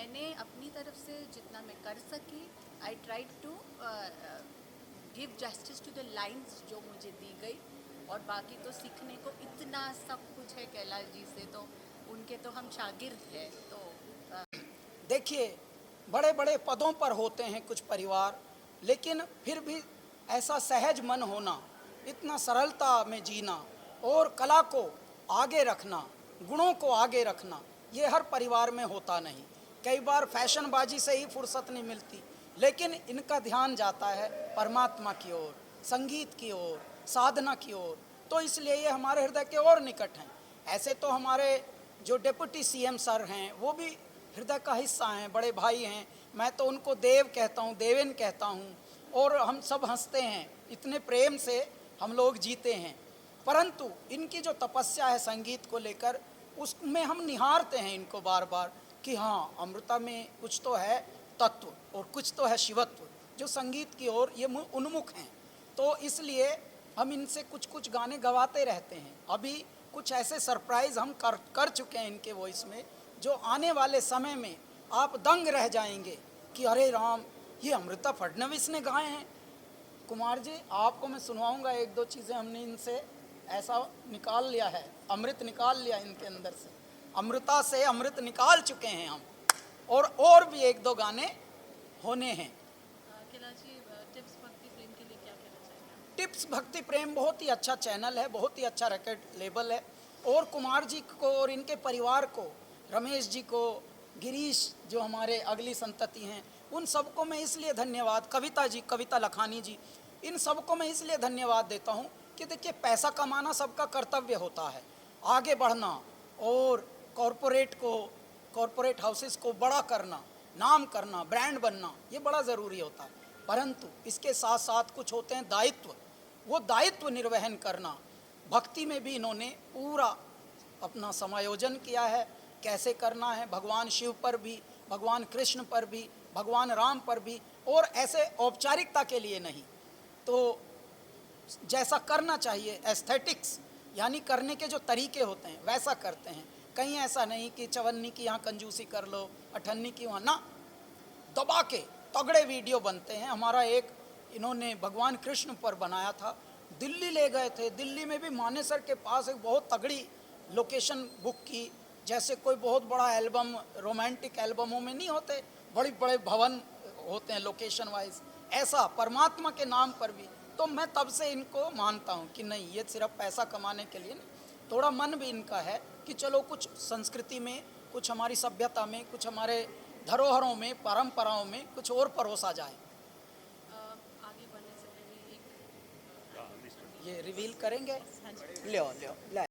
मैंने अपनी तरफ से जितना मैं कर सकी, I tried to give justice to the lines जो मुझे दी गई, और बाकी तो सीखने को इतना सब कुछ है कैलाश जी से, तो उनके तो हम शागिर्द हैं। तो देखिए, बड़े बड़े पदों पर होते हैं कुछ परिवार, लेकिन फिर भी ऐसा सहज मन होना, इतना सरलता में जीना और कला को आगे रखना, गुणों को आगे रखना, ये हर परिवार में होता नहीं। कई बार फैशनबाजी से ही फुर्सत नहीं मिलती, लेकिन इनका ध्यान जाता है परमात्मा की ओर, संगीत की ओर, साधना की ओर, तो इसलिए ये हमारे हृदय के और निकट हैं। ऐसे तो हमारे जो डिप्टी सीएम सर हैं वो भी हृदय का हिस्सा हैं, बड़े भाई हैं। मैं तो उनको देव कहता हूँ, देवेन कहता हूँ, और हम सब हंसते हैं, इतने प्रेम से हम लोग जीते हैं। परंतु इनकी जो तपस्या है संगीत को लेकर, उसमें हम निहारते हैं इनको बार बार कि हाँ, अमृता में कुछ तो है तत्व और कुछ तो है शिवत्व, जो संगीत की ओर ये उन्मुख हैं। तो इसलिए हम इनसे कुछ कुछ गाने गवाते रहते हैं। अभी कुछ ऐसे सरप्राइज हम कर चुके हैं इनके वॉइस में, जो आने वाले समय में आप दंग रह जाएंगे कि अरे राम, ये अमृता फडणवीस ने गाए हैं। कुमार जी, आपको मैं सुनवाऊंगा एक दो चीज़ें, हमने इनसे ऐसा निकाल लिया है, अमृत निकाल लिया इनके अंदर से, अमृता से अमृत निकाल चुके हैं हम, और भी एक दो गाने होने हैं। कैलाश जी, टिप्स भक्ति प्रेम के लिए क्या कहना चाहेंगे? टिप्स भक्ति प्रेम बहुत ही अच्छा चैनल है, बहुत ही अच्छा रिकॉर्ड लेबल है, और कुमार जी को और इनके परिवार को, रमेश जी को, गिरीश जो हमारे अगली संतति हैं, उन सबको मैं इसलिए धन्यवाद, कविता जी, कविता लखानी जी, इन सबको मैं इसलिए धन्यवाद देता हूँ कि देखिए, पैसा कमाना सबका कर्तव्य होता है, आगे बढ़ना और कॉरपोरेट हाउसेस को बड़ा करना, नाम करना, ब्रांड बनना, ये बड़ा ज़रूरी होता है। परंतु इसके साथ साथ कुछ होते हैं दायित्व, वो दायित्व निर्वहन करना। भक्ति में भी इन्होंने पूरा अपना समायोजन किया है, कैसे करना है, भगवान शिव पर भी, भगवान कृष्ण पर भी, भगवान राम पर भी, और ऐसे औपचारिकता के लिए नहीं, तो जैसा करना चाहिए, एस्थेटिक्स यानी करने के जो तरीके होते हैं वैसा करते हैं। कहीं ऐसा नहीं कि चवन्नी की यहाँ कंजूसी कर लो, अठन्नी की वहाँ ना, दबा के तगड़े वीडियो बनते हैं। हमारा एक इन्होंने भगवान कृष्ण पर बनाया था, दिल्ली ले गए थे, दिल्ली में भी मानेसर के पास एक बहुत तगड़ी लोकेशन बुक की, जैसे कोई बहुत बड़ा एल्बम, रोमांटिक एल्बमों में नहीं होते, बड़े बड़े भवन होते हैं लोकेशन वाइज, ऐसा परमात्मा के नाम पर भी। तो मैं तब से इनको मानता हूँ कि नहीं, ये सिर्फ पैसा कमाने के लिए नहीं, थोड़ा मन भी इनका है कि चलो कुछ संस्कृति में, कुछ हमारी सभ्यता में, कुछ हमारे धरोहरों में, परंपराओं में कुछ और परोसा जाए। आगे बढ़ने से पहले एक ये रिवील करेंगे, हाँ जी। लो